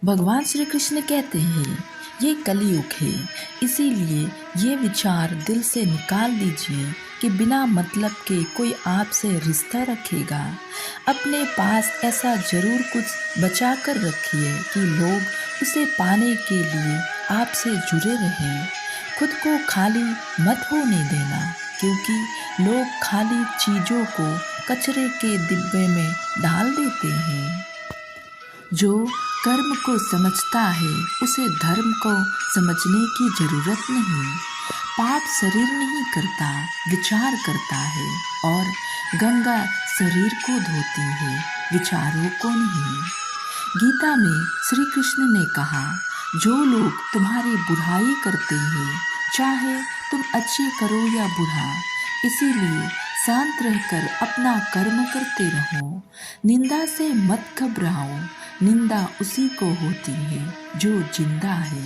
भगवान श्री कृष्ण कहते हैं ये कलयुग है, इसीलिए ये विचार दिल से निकाल दीजिए कि बिना मतलब के कोई आपसे रिश्ता रखेगा। अपने पास ऐसा ज़रूर कुछ बचा कर रखिए कि लोग उसे पाने के लिए आपसे जुड़े रहें। खुद को खाली मत होने देना, क्योंकि लोग खाली चीज़ों को कचरे के डिब्बे में डाल देते हैं। जो कर्म को समझता है उसे धर्म को समझने की जरूरत नहीं। पाप शरीर नहीं करता, विचार करता है, और गंगा शरीर को धोती है, विचारों को नहीं। गीता में श्री कृष्ण ने कहा, जो लोग तुम्हारी बुराई करते हैं, चाहे तुम अच्छे करो या बुरा, इसीलिए शांत रहकर अपना कर्म करते रहो। निंदा से मत घबराओ, निंदा उसी को होती है जो जिंदा है,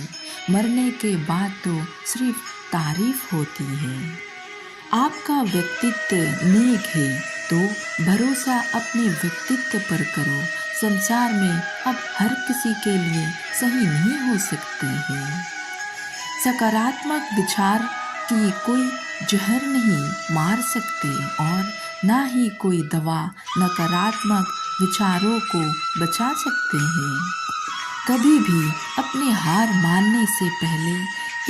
मरने के बाद तो सिर्फ तारीफ होती है। आपका व्यक्तित्व नेक है तो भरोसा अपने व्यक्तित्व पर करो। संसार में अब हर किसी के लिए सही नहीं हो सकते हैं। सकारात्मक विचार की कोई जहर नहीं मार सकते, और ना ही कोई दवा नकारात्मक विचारों को बचा सकते हैं। कभी भी अपने हार मानने से पहले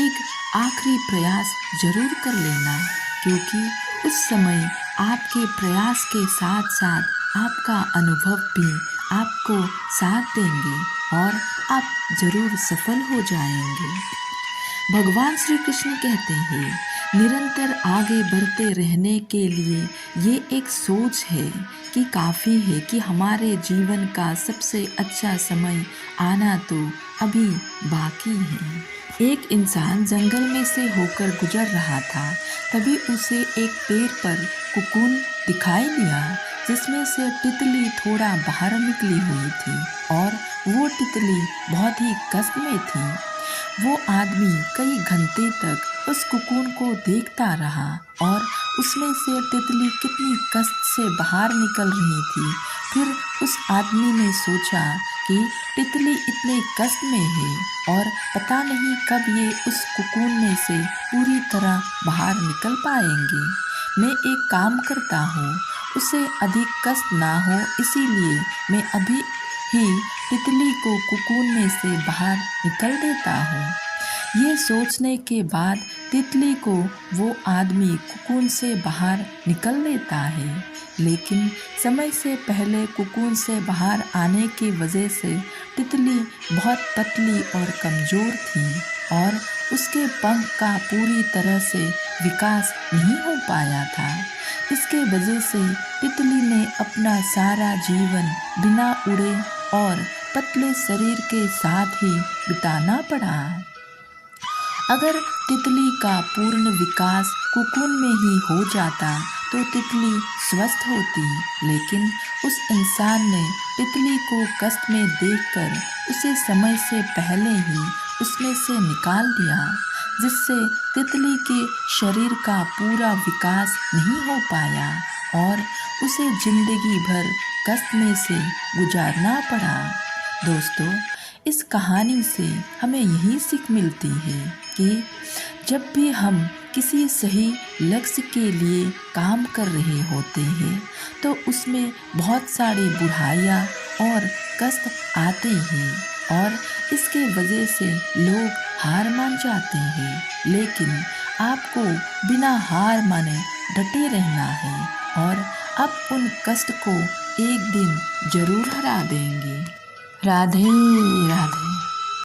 एक आखिरी प्रयास जरूर कर लेना, क्योंकि उस समय आपके प्रयास के साथ साथ आपका अनुभव भी आपको साथ देंगे और आप जरूर सफल हो जाएंगे। भगवान श्री कृष्ण कहते हैं, निरंतर आगे बढ़ते रहने के लिए ये एक सोच है कि काफ़ी है कि हमारे जीवन का सबसे अच्छा समय आना तो अभी बाकी है। एक इंसान जंगल में से होकर गुजर रहा था, तभी उसे एक पेड़ पर कुकून दिखाई दिया, जिसमें से तितली थोड़ा बाहर निकली हुई थी, और वो तितली बहुत ही कष्ट में थी। वो आदमी कई घंटे तक उस कुकून को देखता रहा, और उसमें से तितली कितनी कष्ट से बाहर निकल रही थी। फिर उस आदमी ने सोचा कि तितली इतने कष्ट में है और पता नहीं कब ये उस कुकून में से पूरी तरह बाहर निकल पाएंगे। मैं एक काम करता हूँ, उसे अधिक कष्ट ना हो, इसीलिए मैं अभी ही तितली को कुकून में से बाहर निकल देता हूँ। ये सोचने के बाद तितली को वो आदमी कुकून से बाहर निकल देता है, लेकिन समय से पहले कुकून से बाहर आने की वजह से तितली बहुत पतली और कमज़ोर थी, और उसके पंख का पूरी तरह से विकास नहीं हो पाया था। इसके वजह से तितली ने अपना सारा जीवन बिना उड़े और पतले शरीर के साथ ही बिताना पड़ा। अगर तितली का पूर्ण विकास कुकून में ही हो जाता तो तितली स्वस्थ होती, लेकिन उस इंसान ने तितली को कष्ट में देखकर उसे समय से पहले ही उसमें से निकाल दिया, जिससे तितली के शरीर का पूरा विकास नहीं हो पाया और उसे जिंदगी भर कष्ट में से गुजारना पड़ा। दोस्तों, इस कहानी से हमें यही सीख मिलती है कि जब भी हम किसी सही लक्ष्य के लिए काम कर रहे होते हैं तो उसमें बहुत सारी बुराइयां और कष्ट आते हैं, और इसके वजह से लोग हार मान जाते हैं। लेकिन आपको बिना हार माने डटे रहना है, और आप उन कष्ट को एक दिन जरूर हरा देंगे। राधे राधे।